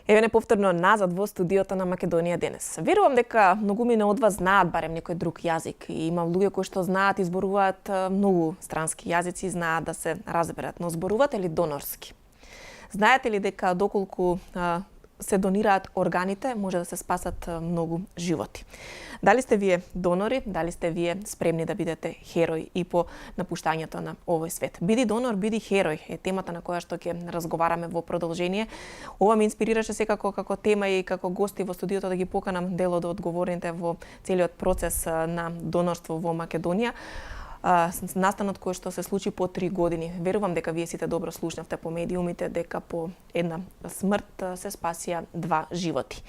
Еве не повторно назад во студиото на Македонија денес. Верувам дека многумина од вас знаат барем некој друг јазик и има луѓе кои што знаат и зборуваат многу странски јазици, знаат да се разберат, но зборувате ли донорски? Знаете ли дека доколку се донираат органите, може да се спасат многу животи. Дали сте вие донори, дали сте вие спремни да бидете херои и по напуштањето на овој свет. Биди донор, биди херој е темата на која што ќе разговараме во продолжение. Ова ме инспирираше секако како тема и како гости во студиото да ги поканам дел од одговорните во целиот процес на донорство во Македонија. Настанот кој што се случи по 3 години. Верувам дека вие сите добро слушнавте по медиумите дека по една смрт се спасија 2 животи.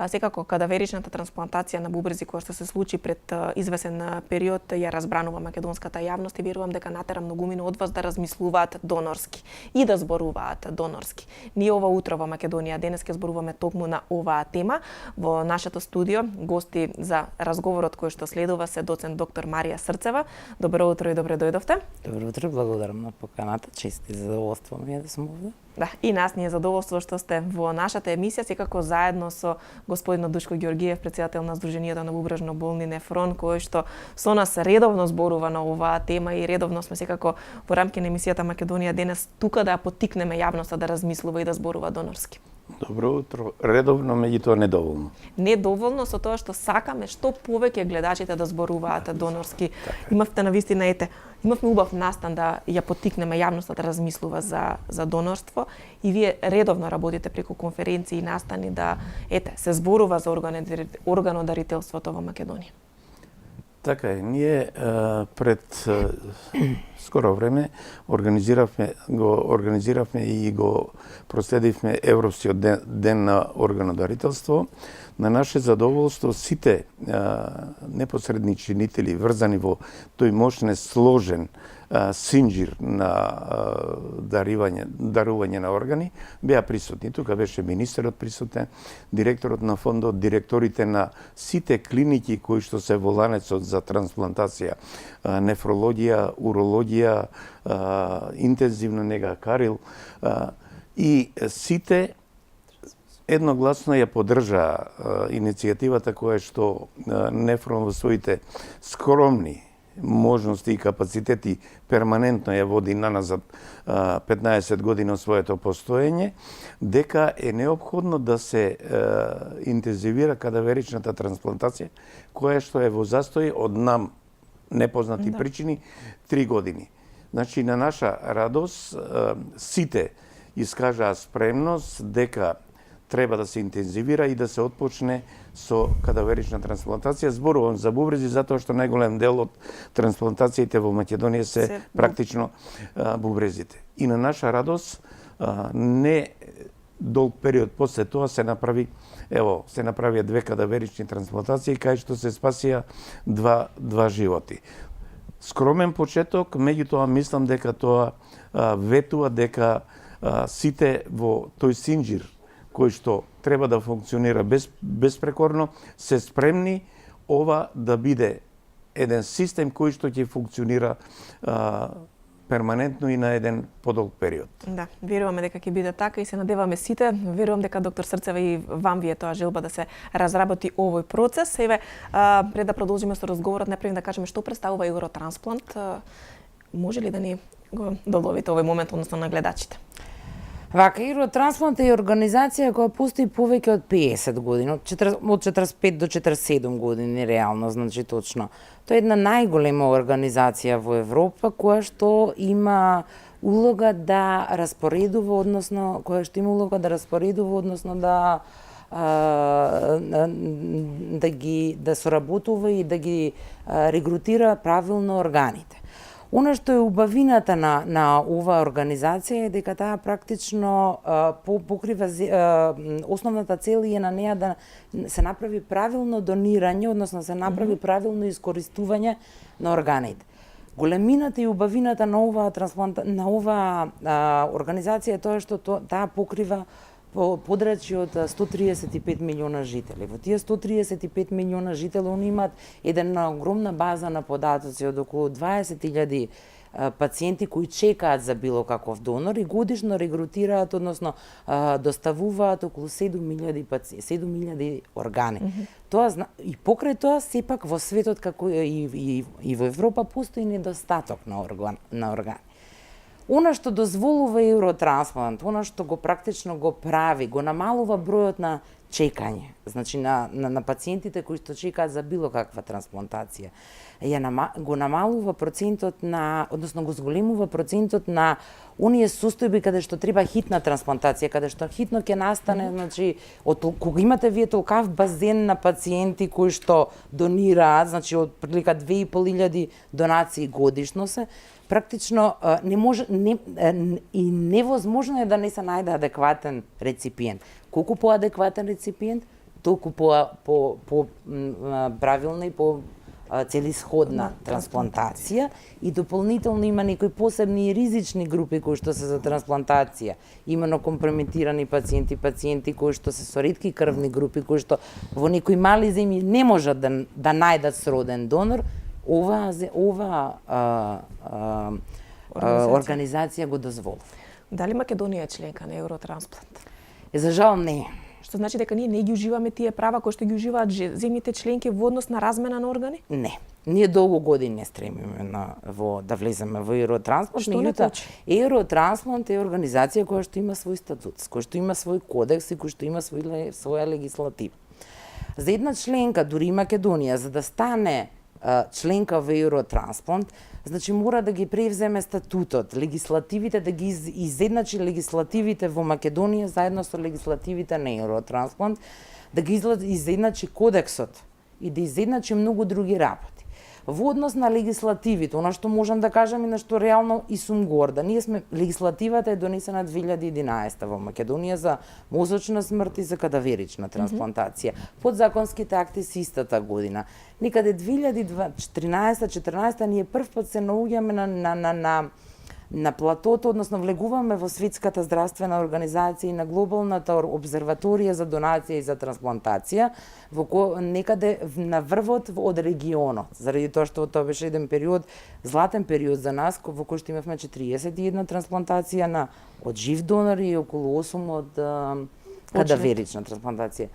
Секако кадаверичната трансплантација на бубрези која што се случи пред извесен период ја разбранува македонската јавност и верувам дека натера многумина од вас да размислуваат донорски и да зборуваат донорски. Ние ова утро во Македонија денес ќе зборуваме токму на оваа тема. Во нашето студио гости за разговорот кој што следува се доцент доктор Марија Срцева. Добро утро и добре дојдовте. Добро утро, благодарам на поканата. Чест и задоволство ми е да сум овде. Да, и нас ни е задоволство што сте во нашата емисија, секако заедно со господинот Душко Ѓоргиев, претседател на Сдруженијето на бубрежно болни нефрон, кој што со нас редовно зборува на оваа тема и редовно сме секако во рамки на емисијата Македонија денес тука да ја поттикнеме јавноста да размислува и да зборува донорски. Добро утро. Редовно, меѓутоа недоволно. Недоволно со тоа што сакаме што повеќе гледачите да зборуваат донорски. Имавте навистина имавме убав настан да ја поттикнеме јавноста да размислува за донорство и вие редовно работите преку конференции и настани да се зборува за органодарителството во Македонија. Така е, ние пред скоро време организиравме и го проследивме Европскиот ден на органодарителство. На наше задоволство сите непосредни чинители врзани во тој мощен сложен синџир на дарување на органи беа присутни. Тука беше министерот присутен, директорот на фондот, директорите на сите клиники кои што се во ланецот за трансплантација, нефрологија, урологија, интензивна нега, карил и сите едногласно ја поддржа иницијативата која што Нефрон во своите скромни можности и капацитети перманентно ја води наназад 15 години од своето постоење, дека е неопходно да се интензивира кадаверичната трансплантација, која што е во застој од нам непознати причини 3 години. Значи, на наша радост, сите искажаа спремност дека треба да се интензивира и да се отпочне со кадаверична трансплантација. Зборувам за бубрези затоа што најголем дел од трансплантациите во Македонија се практично бубрезите. И на наша радост, не долг период после тоа се направија 2 кадаверични трансплантации кај што се спасија 2 животи. Скромен почеток, меѓутоа мислам дека тоа ветува дека сите во тој синџир кој што треба да функционира безпрекорно, се спремни ова да биде еден систем кој што ќе функционира перманентно и на еден подолг период. Да, веруваме дека ќе биде така и се надеваме сите. Верувам дека доктор Срцева и вам ви е тоа желба да се разработи овој процес. Еве, пред да продолжиме со разговорот, најпред да кажеме што представува Евротрансплант. Може ли да ни го додовите овој момент, односно на гледачите? Вака, Евротрансплант е организација која постои повеќе од 50 години, од 45 до 47 години реално, значи точно. Тоа е една најголема организација во Европа која што има улога да распоредува, односно да соработува и да ги регрутира правилно органите. Она што е убавината на оваа организација е дека таа практично покрива основната цел е на неа да се направи правилно донирање, односно се направи правилно искористување на органите. Големината и убавината на оваа организација е тоа што таа покрива подрачје од 135 милиона жители. Во тие 135 милиона жители они имаат една огромна база на податоци од околу 20.000 пациенти кои чекаат за било каков донор и годишно регрутираат, односно доставуваат околу 7.000 органи. Тоа и покрај тоа сепак во светот како и во Европа постои недостаток на органи. Она што дозволува Евротрансплант, она што го практично го прави, го намалува бројот на чекање, значи на пациентите кои што чекаат за било каква трансплантација. Го намалува процентот односно го зголемува процентот на оние состојби каде што треба хитна трансплантација, каде што хитно ќе настане, значи кога имате вие толкав базен на пациенти кои што донираат, значи од прилика 2.500 донации годишно се, практично невозможно е да не се најде адекватен реципиент. Колку поадекватен реципиент, толку правилна и целисходна трансплантација и дополнително има некои посебни и ризични групи кои што се за трансплантација, имено компрометирани пациенти кои што се со ретки крвни групи, кои што во некои мали земји не можат да најдат сроден донор. Ова организација го дозволува. Дали Македонија е членка на Евротрансплант? За жал не. Што значи дека ние не ги уживаме тие права кои што ги уживаат земјите членки во однос на размена на органи? Не. Ние долго години не стремиме да влеземе во Евротрансплант. Што не пречи? Евротрансплант е организација која што има свој статут, која што има свој кодекс и која што има своја легислатива. За една членка, дури и Македонија, за да стане членка во Евротрансплант, значи мора да ги превземе статутот, легислативите, да ги изедначи легислативите во Македонија заедно со легислативите на Евротрансплант, да ги изедначи кодексот и да изедначи многу други работи. Во однос на легислативите, она што можам да кажам и на што реално и сум горда, легислативата е донесена 2011 во Македонија за мозочна смрт и за кадаверична трансплантација. Подзаконските акти се истата година. Некаде 2013-14 ние првпат се наоѓаме на платото, односно влегуваме во Светската здравствена организација и на глобалната обзерваторија за донација и за трансплантација, некаде на врвот од регионот, заради тоа што тоа беше еден период, златен период за нас, во кој што имавме 41 трансплантација од жив донор и околу 8 од кадаверична трансплантација.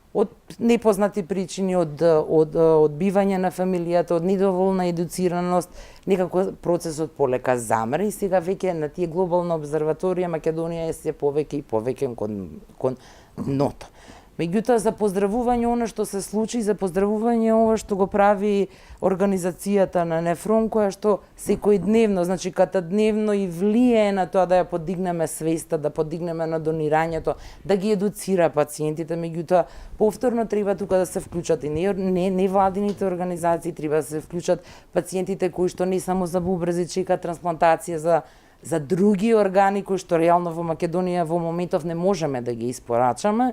Од непознати причини, од одбивање на фамилијата, од недоволна едуцираност, некако процесот полека замре и сега веќе на тие глобална обзерваторија Македонија е се повеќе и повеќе кон дното. Меѓутоа, за поздравување она што се случи, за поздравување ова што го прави организацијата на Нефрон, која што секојдневно, значи катадневно и влијае на тоа да ја подигнеме свеста, да подигнеме на донирањето, да ги едуцира пациентите, меѓутоа, повторно треба тука да се вклучат и невладините организации, треба да се вклучат пациентите кои што не само за бубрези чекаат трансплантација, за други органи кои што реално во Македонија во моментов не можеме да ги испорачаме,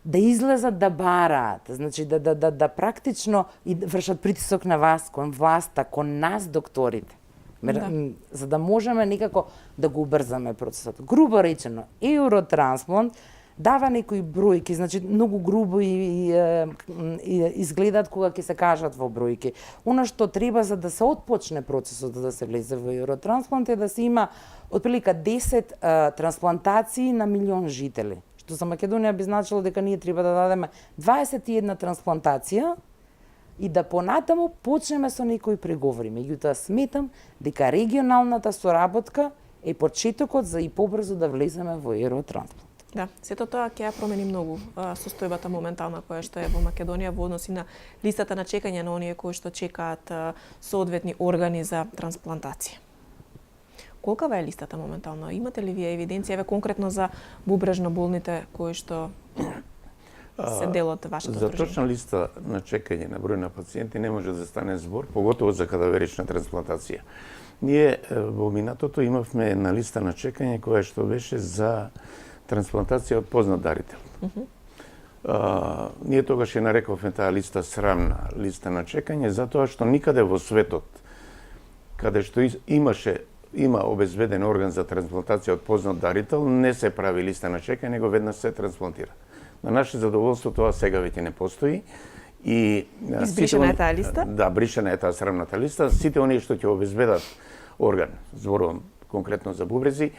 да излезат да бараат, значи да практично и вршат притисок на вас, кон власта, кон нас докторите, за да можеме некако да го убрзаме процесот. Грубо речено, Евротрансплант дава некои бројки, значи многу грубо и изгледаат кога ќе се кажат во бројки. Она што треба за да се отпочне процесот да се влезе во Евротрансплант е да се има отприлика 10 трансплантации на милион жители. Што за Македонија би значило дека ние треба да дадеме 21 трансплантација и да понатаму почнеме со некои преговори. Меѓутоа сметам дека регионалната соработка е почетокот за и побрзо да влеземе во Евротрансплант. Да, сето тоа ќе ја промени многу состојбата моментална која што е во Македонија во односи на листата на чекање на оние кои што чекаат соодветни органи за трансплантација. Колкава е листата моментално? Имате ли вие евиденција конкретно за бубрежно болните кои што се дел од вашето За одружение? точна листа на чекање на број на пациенти не може да стане збор, поготово за кадаверична трансплантација. Ние во минатото имавме една листа на чекање која што беше за трансплантација од познат дарител. Ние тогаш ја нарековме таа листа срамна листа на чекање, затоа што никаде во светот, каде што има обезбеден орган за трансплантација од познат дарител, не се прави листа на чекање, него веднаш се трансплантира. На наше задоволство тоа сега веќе не постои. И избришена е таа листа? Да, бришена е таа срамната листа. Сите оние што ќе обезбедат орган, зборувам конкретно за бубрези,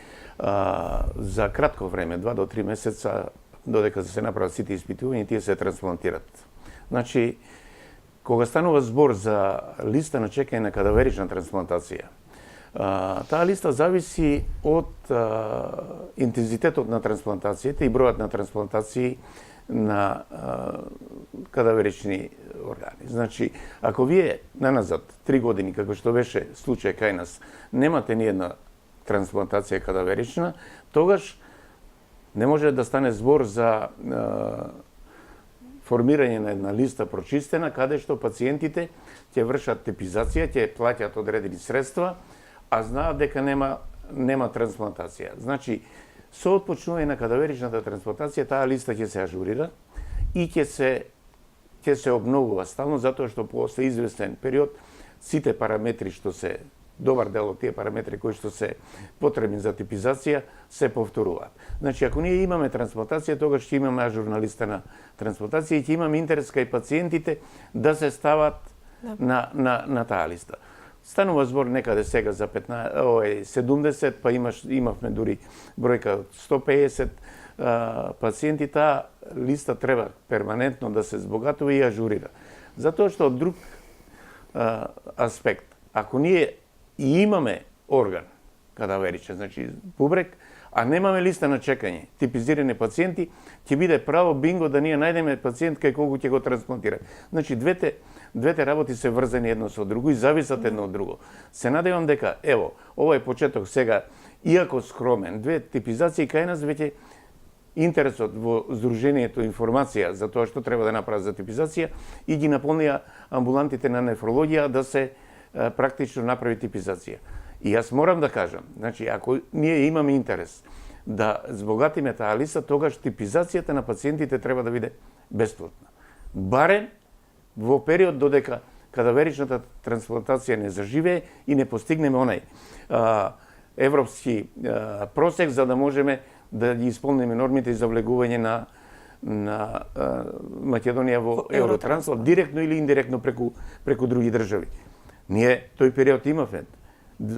за кратко време, 2 до 3 месеца, додека се направат сите испитувања, тие се трансплантират. Значи, кога станува збор за листа на чекање на кадаверична трансплантација, таа листа зависи од интензитетот на трансплантацијата и бројот на трансплантации на кадаверични органи. Значи, ако вие наназад 3 години, како што беше случај кај нас, немате ни една трансплантација кадаверична, тогаш не може да стане збор за формирање на една листа прочистена, каде што пациентите ќе вршат типизација, ќе плаќаат одредени средства, а знаат дека нема трансплантација. Значи, со отпочнување на кадаверичната трансплантација, таа листа ќе се ажурира и ќе се обновува стално, затоа што после известен период сите параметри што се добар дел од тие параметри кои што се потребни за типизација се повторуваат. Значи, ако ние имаме трансплантација, тогаш ќе имаме ажурна листа на трансплантација и ќе имаме интерес кај пациентите да се стават на таа листа. Станува збор некаде сега за 70, па имавме дури бројка од 150 пациенти. Таа листа треба перманентно да се збогатува и ажурира. Затоа што од друг аспект, ако ние и имаме орган кадаверичен, значи бубрек, а немаме листа на чекање, типизирани пациенти, ќе биде право бинго да ние најдеме пациент кај колку ќе го трансплантира. Значи двете работи се врзани едно со друго и зависат едно од друго. Се надевам дека, ево, ова е почеток сега, иако скромен, 2 типизации кај нас веќе интересот во Сдруженијето информација за тоа што треба да направат за типизација и ги наполнија амбулантите на нефрологија да се практично направи типизација. И јас морам да кажам, значи, ако ние имаме интерес да збогатиме таа листа, тогаш типизацијата на пациентите треба да биде бесплатна. Барем во период додека кадаверичната трансплантација не заживее и не постигнеме онај европски просек за да можеме да ги исполниме нормите за влегување на Македонија во Евротрансплант, директно или индиректно преку други држави. Ние тој период имавме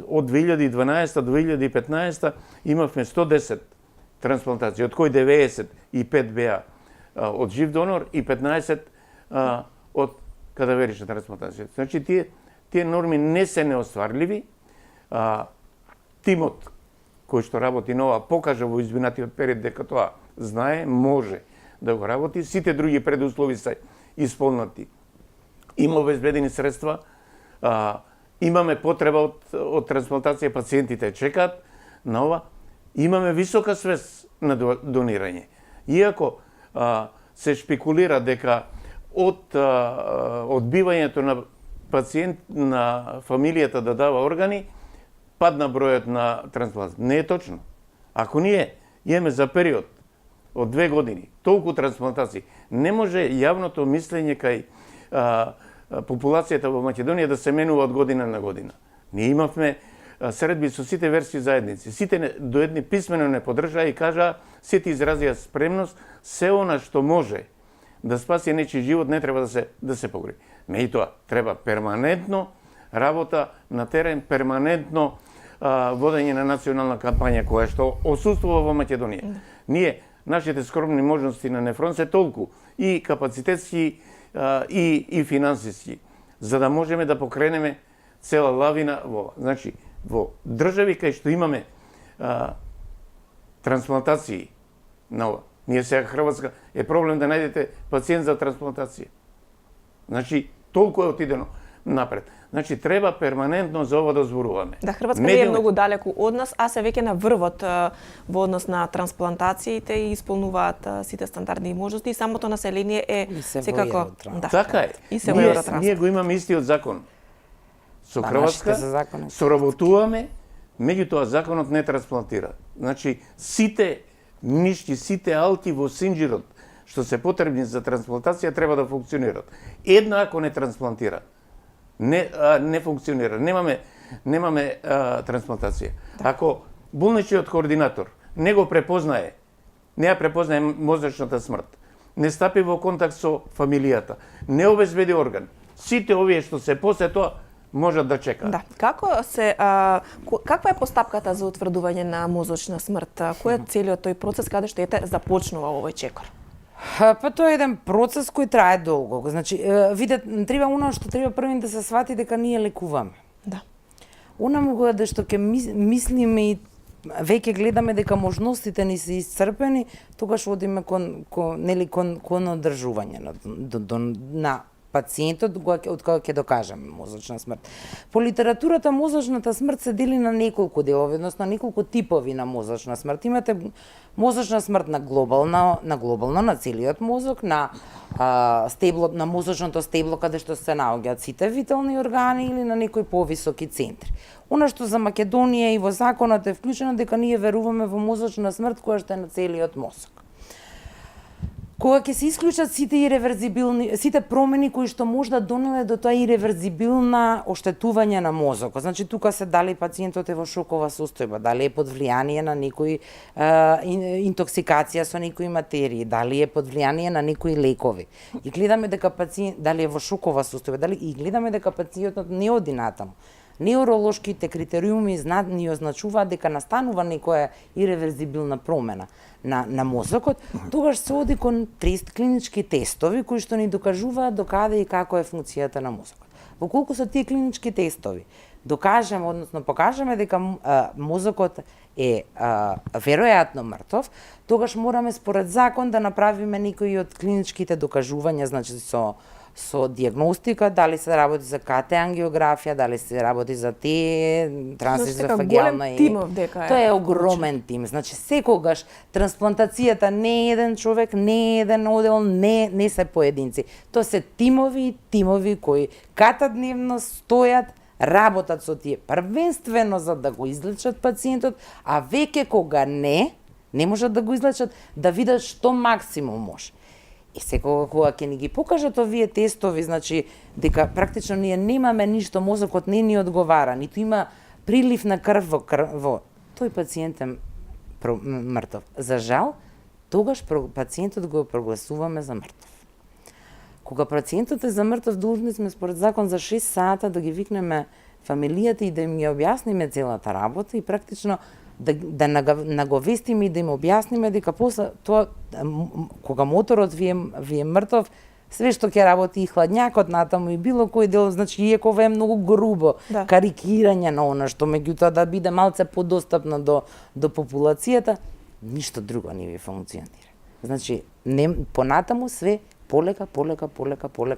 од 2012 до 2015 имавме 110 трансплантации, од кои 95 беа од жив донор и 15 од кадаверична трансплантација. Значи, тие норми не се неостварливи. Тимот кој што работи на ова покажа во изминатиот период дека тоа знае, може да го работи. Сите други предуслови се исполнати. Има обезбедени средства, имаме потреба од трансплантација, пациентите чекаат на ова. Имаме висока свест на донирање. Иако се шпекулира дека од одбивањето на пациент на фамилијата да дава органи, падна бројот на трансплантации. Не е точно. Ако ние имаме за период од 2 години толку трансплантации, не може јавното мислење кај популацијата во Македонија да се менува од година на година. Ние имавме средби со сите верски заедници. Сите до едни писмено не подржаа и кажаа, сите изразија спремност, се она што може да спаси нечи живот не треба да се погреби. Меѓутоа, треба перманентно работа на терен, перманентно водење на национална кампања која што осуствува во Македонија. Ние, нашите скромни можности на Нефрон се толку и капацитетски и финансиски, за да можеме да покренеме цела лавина во. Значи, во држави кај што имаме трансплантации на ова, ние сега Хрватска е проблем да најдете пациент за трансплантација. Значи, толку е отидено напред. Значи, треба перманентно за ова да зборуваме. Да, Хрватска не е многу далеку од нас, а се веќе на врвот во однос на трансплантациите и исполнуваат сите стандардни можности и самото население е секако... Да. Така е. И се ние го имаме истиот закон. Со Хрватска соработуваме, меѓутоа законот не трансплантира. Значи, сите нишки, сите алки во синџирот што се потребни за трансплантација треба да функционираат. Една ако не трансплантира, не функционира. Немаме трансплантација. Ако болничниот координатор не го препознае, не ја препознае мозачната смрт, не стапи во контакт со фамилијата, не обезбеди орган, сите овие што се после тоа можат да чекаат. Да. Каква е постапката за утврдување на мозочна смрт? Кој е целиот тој процес каде што започнува овој чекор? Па тоа е еден процес кој трае долго. Значи, треба оно што треба првин да се свати дека ние лекуваме. Да. Онаму кога што ќе мислиме и веќе гледаме дека можностите ни се исцрпени, тогаш одиме кон одржување на пациентот од кога ќе докажеме мозочна смрт. По литературата мозочната смрт се дели на неколку делови, односно неколку типови на мозочна смрт. Имате мозочна смрт на глобално на целиот мозок, на на мозочното стебло каде што се наоѓаат сите витални органи или на некои повисоки центри. Она што за Македонија и во законот е вклучено дека ние веруваме во мозочна смрт која што е на целиот мозок. Кога ќе се исклучат сите промени кои што може да донеле до тоа иреверзибилна оштетување на мозокот. Значи тука се дали пациентот е во шокова состојба, дали е под влијание на некои интоксикација со некои материи, дали е под влијание на некои лекови. И гледаме дека дали е во шокова состојба, и гледаме дека пациентот не оди натаму. Неуролошките критериуми ни означуваат дека настанува некоја иреверзибилна промена на мозокот, тогаш се оди кон клинички тестови кои што ни докажуваат докаде и како е функцијата на мозокот. Во колку се тие клинички тестови докажеме, односно покажеме дека мозокот е веројатно мртов, тогаш мораме според закон да направиме некои од клиничките докажувања, значи со диагностика, дали се работи за КТ ангиографија, дали се работи за трансезофагиална Тоа е огромен тим. Значи секогаш трансплантацијата не е еден човек, не е еден одел, не се поединци. Тоа се тимови кои катадневно стојат, работат со тие првенствено за да го излечат пациентот, а веќе кога не можат да го излечат, да видат што максимум може. И секога кога ќе ни ги покажат овие тестови, значи дека практично ние немаме ништо, мозокот не ни одговара, ниту има прилив на крв во тој пациент е мртов. За жал, тогаш пациентот го прогласуваме за мртов. Кога пациентот е за мртов, должни сме според закон за 6 сата да ги викнеме фамилијата и да им ја објасниме целата работа и практично да наговестиме и да им објасниме дека после тоа, кога моторот ви е мртов, све што ќе работи и хладњакот натаму и било кој дел, значи иако е многу грубо карикирање на она што меѓутоа да биде малце подостапно до популацијата, ништо друго не ви функционира. Значи понатаму све полека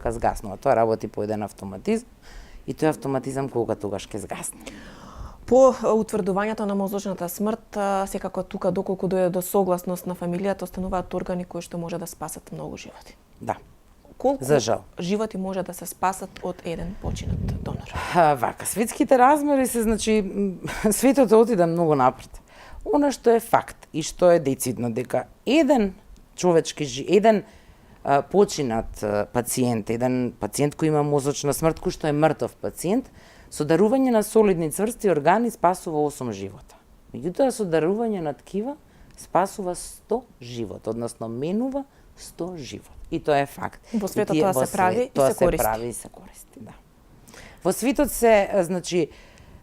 згаснува. Тоа работи по еден автоматизм и тој автоматизам кога тогаш ќе згасне. По утврдувањето на мозочната смрт, секако тука доколку дојде до согласност на фамилијата, остануваат органи кои што може да спасат многу животи. Да. Колку за жал животи може да се спасат од еден починат донор? Вака, светските размери се, значи, светот отиде многу напред. Она што е факт и што е децидно дека еден починат пациент, еден пациент кој има мозочна смрт, кој што е мртов пациент, со дарување на солидни цврсти органи спасува 8 живота. Меѓутоа, со дарување на ткива спасува 100 живот, односно менува 100 живот. И тоа е факт. Во светот тоа се прави и се користи. Да. Во светот значи,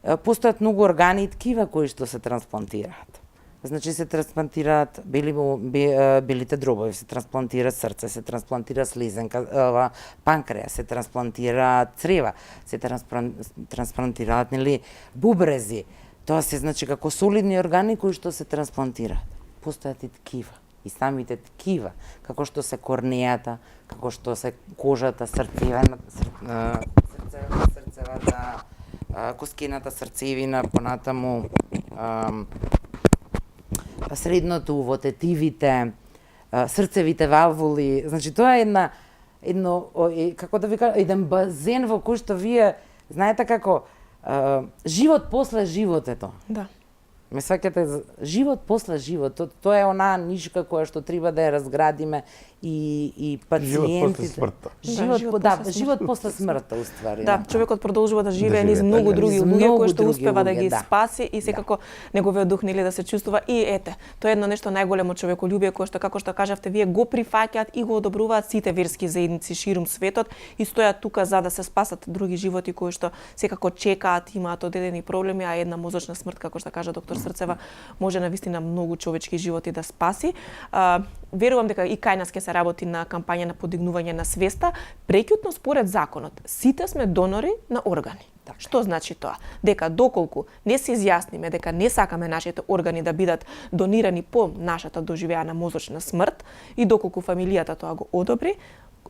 постојат многу органи и ткива кои што се трансплантираат. Значи се трансплантираат белите дробови, се трансплантира срце, се трансплантира слизенка, панкреас, се трансплантира црева, се трансплантираат бубрези. Тоа се, значи, како солидни органи кои што се трансплантираат. Постојат и ткива, и самите ткива, како што се корнејата, како што се кожата, срцевата, коскената срцевина, понатаму средното уво, тетивите, срцевите валвули. Значи тоа е како да ви кажам, еден базен во кој што вие знаете како живот после живот е тоа. Да. Ме сваќате, живот после живот, тоа е онаа нишка која што треба да ја разградиме и пациентите. Живот после смртта. Живот после смртта, уствари. Да, човекот продолжува да живее низ живее, многу така. други Низ луѓе многу кои што други успева да ги луѓе, да. спаси и секако неговиот дух нели да се чувствува и ете. Тоа е едно нешто најголемо човеколюбие кое што како што кажавте вие го прифаќаат и го одобруваат сите верски заедници ширум светот и стојат тука за да се спасат други животи кои што секако чекаат, имаат одредени проблеми, а една мозочна смрт како што кажа доктор Срцева може навистина многу човечки животи да спаси. Верувам дека и кај нас ќе се работи на кампања на подигнување на свеста, преќутно според законот. Сите сме донори на органи. Така. Што значи тоа? Дека доколку не се изјасниме дека не сакаме нашите органи да бидат донирани по нашата доживеана мозочна смрт и доколку фамилијата тоа го одобри,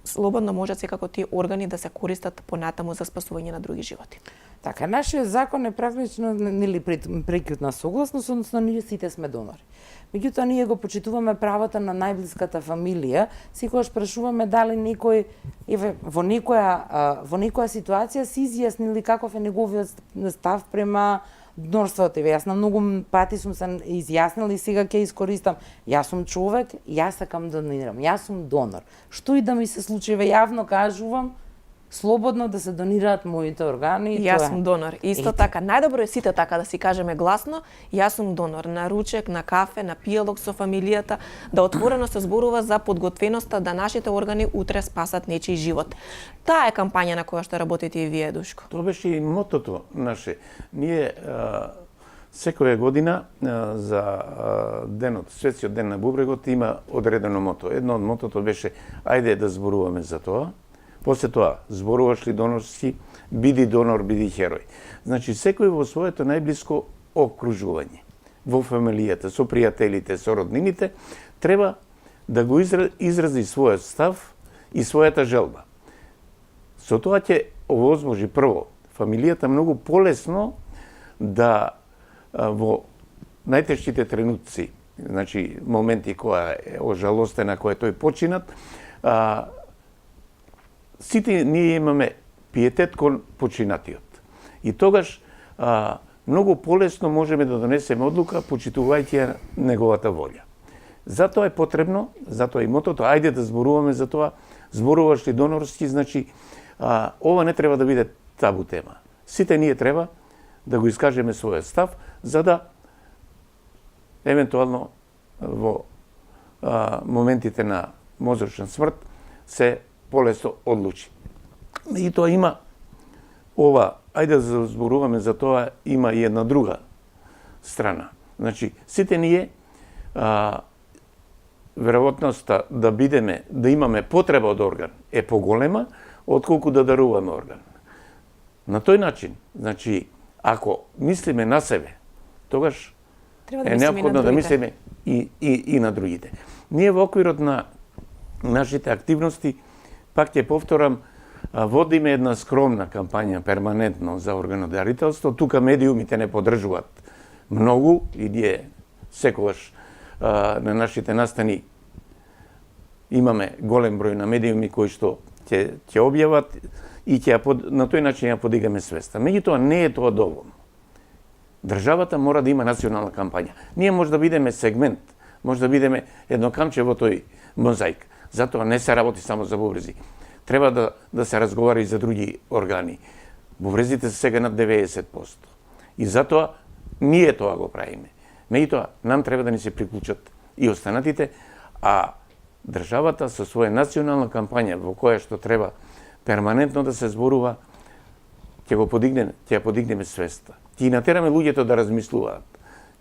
слободно можат секако тие органи да се користат понатаму за спасување на други животи. Така, нашиот закон е практично нели преќутна согласност, односно ние сите сме донори. Меѓутоа ние го почитуваме правата на најблиската фамилија, секогаш прашуваме дали некој во некоја ситуација се изјаснили каков е неговиот став према донорството. Јас на многу пати сум се изјаснила и сега ќе искористам. Јас сум човек, јас сакам да донирам, јас сум донор. Што и да ми се случи, јавно кажувам, слободно да се донираат моите органи. Јас сум донор. Исто така, најдобро е сите така да си кажеме гласно, јас сум донор на ручек, на кафе, на пијалок со фамилијата, да отворено се зборува за подготвеноста да нашите органи утре спасат нечиј живот. Таа е кампања на која што работите и вие, Душко. Тоа беше и мотото наше. Ние секоја година за денот, светскиот ден на бубрегот има одредено мото. Едно од мотото беше ајде да зборуваме за тоа. После тоа, зборуваш ли донорски, биди донор, биди херој. Значи, секој во своето најблиско окружување, во фамилијата, со пријателите, со роднините, треба да го изрази својот став и својата желба. Со тоа ќе овозможи прво фамилијата многу полесно да во најтешките тренутци, значи моменти која е ожалостена, која тој починат, сите ние имаме пиетет кон починатиот. И тогаш многу полесно можеме да донесеме одлука почитувајќи неговата волја. Затоа е потребно, затоа и мотото, ајде да зборуваме за тоа, зборуваш ли донорски, значи ова не треба да биде табу тема. Сите ние треба да го искажеме својот став, за да евентуално во моментите на мозочна смрт се полесно одлучи. И тоа има ова, ајде да зборуваме за тоа, има и една друга страна. Значи, сите ние веројатноста да имаме потреба од орган е поголема отколку да даруваме орган. На тој начин, значи, ако мислиме на себе, тогаш е неопходно да мислиме и на другите. Ние во оквирот на нашите активности, пак ќе повторам, водиме една скромна кампања перманентно за органодарителство. Тука медиумите не поддржуваат многу и ние секогаш на нашите настани имаме голем број на медиуми кои што ќе објават и на тој начин ја подигаме свеста. Меѓутоа не е тоа доволно. Државата мора да има национална кампања. Ние може да бидеме сегмент, може да бидеме едно камче во тој мозаик. Затоа не се работи само за бубрези. Треба да се разговара и за други органи. Бубрезите се сега над 90%. И затоа ние тоа го правиме. Меѓутоа, нам треба да ни се приклучат и останатите, а државата со своја национална кампања во која што треба перманентно да се зборува, ќе ја подигнеме свеста. Ќе натераме луѓето да размислуваат.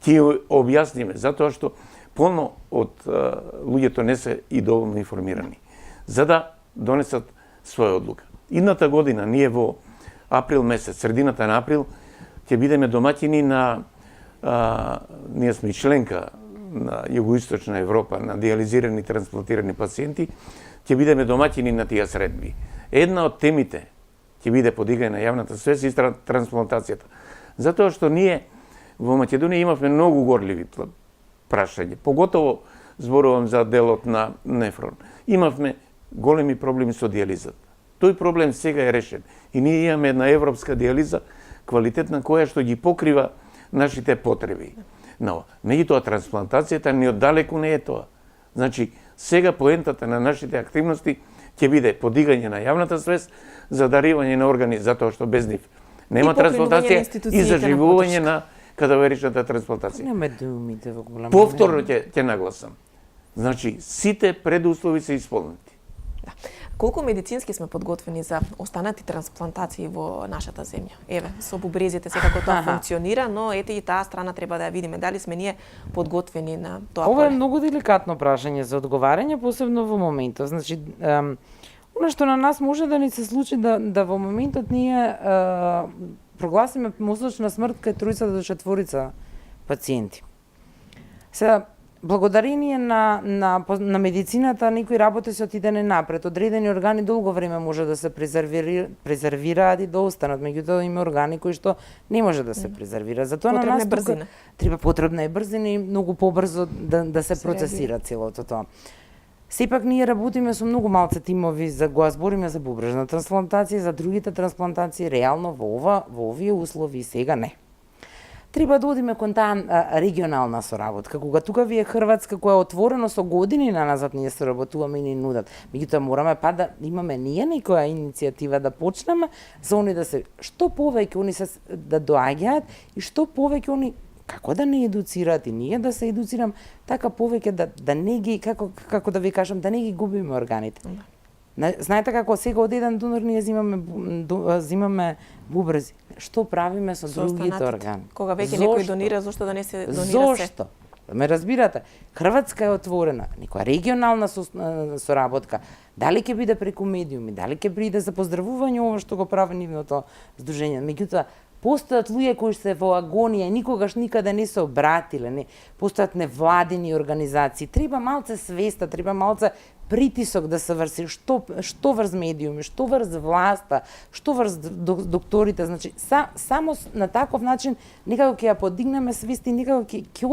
Ќе објасниме, затоа што полно од луѓето не се и доволно информирани, за да донесат своја одлука. Идната година, ние во април месец, средината на април, ќе бидеме домаќини на ние сме и членка на Југоисточна Европа на диализирани и трансплантирани пациенти, ќе бидеме домаќини на тие средби. Една од темите ќе биде подигане на јавната свест и трансплантацијата. Затоа што ние во Македонија имавме многу горливи прашања, поготово зборувам за делот на нефрон. Имавме големи проблеми со диализата. Тој проблем сега е решен и ние имаме една европска диализа, квалитетна, која што ги покрива нашите потреби. Но, меѓутоа трансплантацијата ни оддалеку не е тоа. Значи, сега поентата на нашите активности ќе биде подигање на јавната свест за даривање на органи, затоа што без нив нема трансплантација и заживување на кадаверичната трансплантација. Нема думите во голема. Повторно ќе нагласам. Значи, сите предуслови се исполнети. Да. Колку медицински сме подготвени за останати трансплантации во нашата земја? Еве, со бубрезите секако тоа функционира, но ете и таа страна треба да ја видиме. Дали сме ние подготвени на тоа Ова е поле? многу деликатно прашање за одговарање, посебно во моментот. Значи, она што на нас може да ни се случи да во моментот ние прогласиме мозочна смрт кај 3 до 4 пациенти. Сега, благодарение на медицината, некои работи се отидене напред. Одредени органи долго време може да се презервираат и да останат, меѓутоа има органи кои што не може да се презервира. Затоа на нас брзина. Треба потребна е брзина и многу побрзо да се процесира целото тоа. Сепак ние работиме со многу малце тимови за го збориме за бубрежна трансплантација, за другите трансплантации, реално во овие услови сега не. Треба да одиме кон таа регионална соработка. Кога тука ви е Хрватска, која е отворено со години назад ние соработуваме и ни нудат. Меѓутоа мораме да имаме ние некоја иницијатива да почнеме за они да се што повеќе они се да доаѓаат и што повеќе они како да не едуцираат и ние да се едуцирам, така повеќе да не ги како да ви кажам, да не ги губиме органите. Знаете како сега од еден донор ние земаме бубрези. Што правиме со другите органи? Кога веќе некој донира, зошто да не се донира се? Зошто? Ме разбирате, Хрватска е отворена, некоја регионална соработка, дали ќе биде преку медиуми, дали ќе биде за поздравување ова што го прави нивното здружение. Меѓутоа, постојат луѓе кои се во агонија и никогаш никаде не се обратиле, постојат невладини организации. Треба малце свеста, треба малце притисок да се врши, што врз медиуми, што врз власта, што врз докторите, значи само на таков начин некако ќе ја подигнеме свест и некако ќе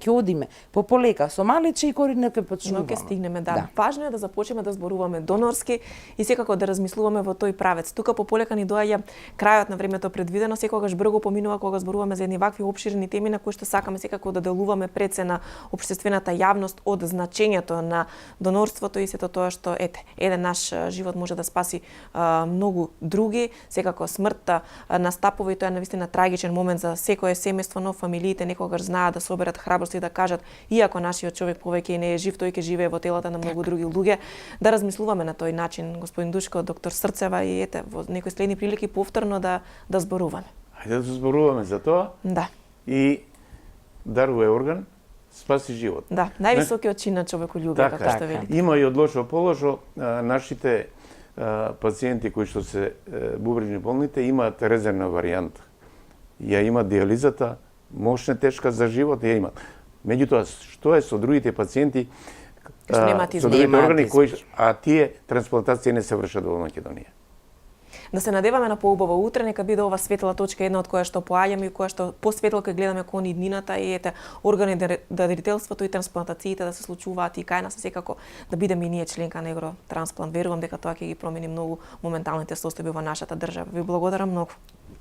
одиме полека, со мали чекори ќе почнуваме. Но ќе стигнеме, да. Важно е да започнеме да зборуваме донорски и секако да размислуваме во тој правец. Тука полека ни доаѓа крајот на времето предвидено, секогаш брзо поминува кога зборуваме за едни вакви опширни теми на кои што сакаме секако да делуваме пред се на општествената јавност од значењето на донорството и сето тоа што еден наш живот може да спаси многу други, секако смртта настапува и тоа е навистина трагичен момент за секое семејство, но фамилиите некогаш знаат да соберат храброст и да кажат иако нашиот човек повеќе не е жив, тој ќе живее во телата на многу други луѓе, да размислуваме на тој начин, господин Душко, доктор Срцева и во некои следни прилики повторно да зборуваме. Хајде да зборуваме за тоа. Да. И дарува орган, спаси живот. Да, највисокиот чин на човеколюбие, како што велите. Има и од лошо нашите пациенти кои што се бубрежни болните имаат резервна варијанта. Ја имаат диализата, мощна тешка за живот, ја имаат. Меѓутоа, што е со другите пациенти со другите органи а тие трансплантации не се вршат во Македонија? Да се надеваме на поубаво утре, нека биде ова светла точка една од која што поаѓаме и која што посветло ќе гледаме кон иднината и органи дарителството и трансплантациите да се случуваат и кај нас секако да бидеме и ние членка на Евротрансплант. Верувам дека тоа ќе ги промени многу моменталните состојби во нашата држава. Ви благодарам многу.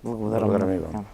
Благодарам и вам.